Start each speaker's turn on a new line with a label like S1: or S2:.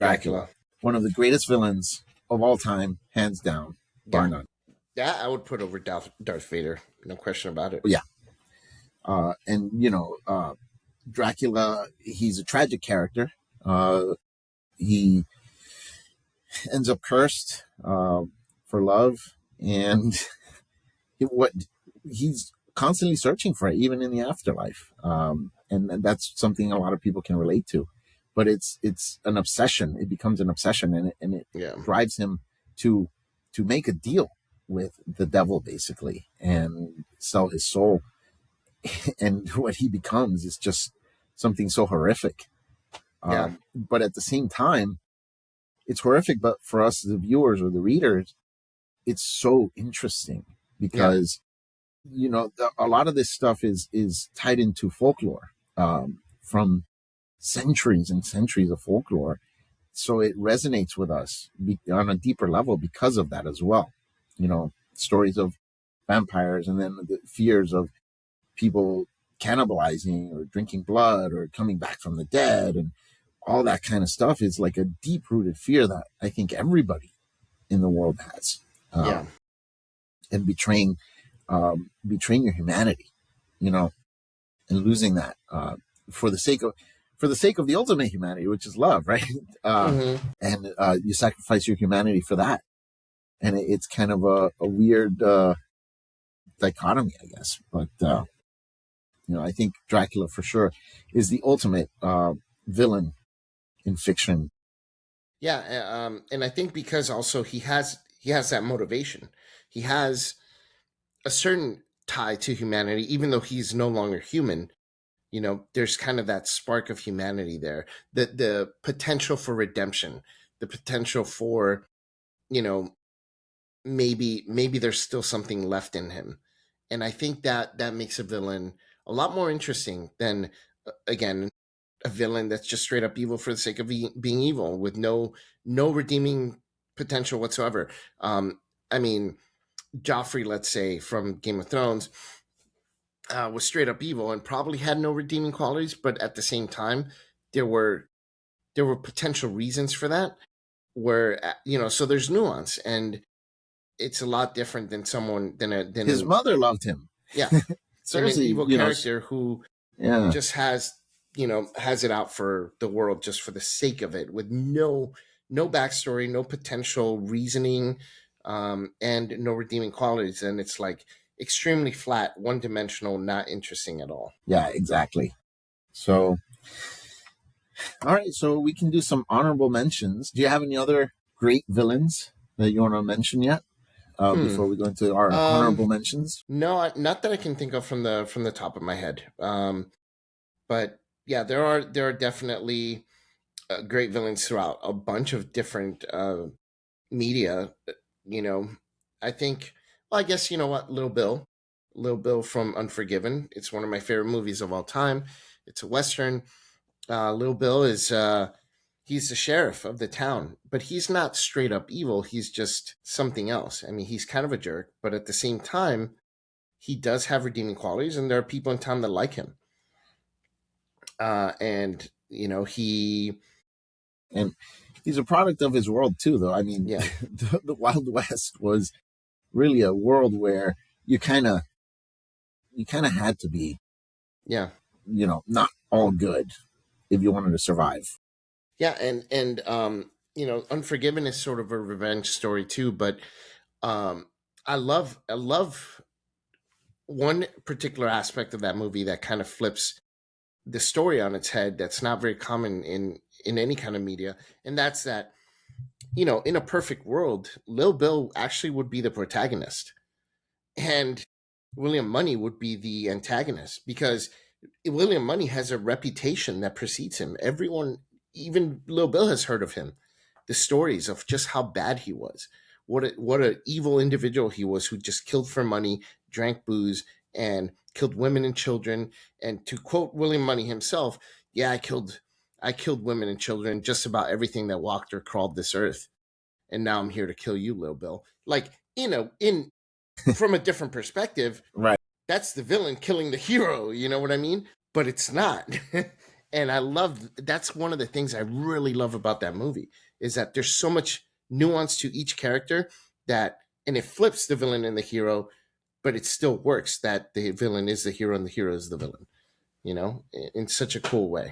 S1: Dracula. One of the greatest villains of all time, hands down, bar none.
S2: Yeah, I would put over Darth Vader, no question about it.
S1: Yeah. And, Dracula, he's a tragic character. He ends up cursed for love, and he's constantly searching for it, even in the afterlife. And that's something a lot of people can relate to. But it's an obsession. It becomes an obsession, and it drives him to make a deal with the devil, basically, and sell his soul. And what he becomes is just something so horrific. But at the same time, it's horrific, but for us, the viewers or the readers, it's so interesting because, a lot of this stuff is tied into folklore from centuries and centuries of folklore. So it resonates with us on a deeper level because of that as well. Stories of vampires, and then the fears of people cannibalizing or drinking blood or coming back from the dead, and all that kind of stuff is like a deep-rooted fear that I think everybody in the world has. And betraying your humanity, and losing that for the sake of the ultimate humanity, which is love, right? And you sacrifice your humanity for that, and it's kind of a weird dichotomy, I guess. But I think Dracula for sure is the ultimate villain in fiction.
S2: Yeah, and I think because also he has that motivation. He has a certain tie to humanity, even though he's no longer human. There's kind of that spark of humanity there. The potential for redemption, the potential for, maybe there's still something left in him. And I think that makes a villain a lot more interesting than, again, a villain that's just straight up evil for the sake of being evil with no redeeming potential whatsoever. I mean, Joffrey, let's say, from Game of Thrones, was straight up evil and probably had no redeeming qualities, but at the same time, there were potential reasons for that. Where so there's nuance, and it's a lot different than
S1: his mother loved him.
S2: Yeah, an evil character who just has it out for the world just for the sake of it, with no backstory, no potential reasoning, and no redeeming qualities. And it's like extremely flat, one-dimensional, not interesting at all.
S1: Yeah, exactly. So, all right, so we can do some honorable mentions. Do you have any other great villains that you want to mention yet? Before we go into our honorable mentions?
S2: No, not that I can think of from the top of my head. But yeah, there are definitely great villains throughout a bunch of different media. I think. Well, I guess Little Bill from Unforgiven. It's one of my favorite movies of all time. It's a Western. Little Bill is. He's the sheriff of the town, but he's not straight up evil. He's just something else. I mean, he's kind of a jerk, but at the same time, he does have redeeming qualities, and there are people in town that like him. And he's
S1: a product of his world too, though. I mean, the Wild West was really a world where you kind of had to be, not all good if you wanted to survive.
S2: Yeah, and Unforgiven is sort of a revenge story too, but I love one particular aspect of that movie that kind of flips the story on its head. That's not very common in any kind of media, and that's that in a perfect world, Lil Bill actually would be the protagonist, and William Munny would be the antagonist, because William Munny has a reputation that precedes him. Everyone, even Lil Bill, has heard of him. The stories of just how bad he was, what a evil individual he was, who just killed for money, drank booze, and killed women and children. And to quote William Munny himself, "Yeah, I killed women and children, just about everything that walked or crawled this earth. And now I'm here to kill you, Lil Bill." Like, from a different perspective,
S1: right?
S2: That's the villain killing the hero. You know what I mean? But it's not. And I love that's one of the things I really love about that movie is that there's so much nuance to each character that, and it flips the villain and the hero, but it still works that the villain is the hero and the hero is the villain, in such a cool way.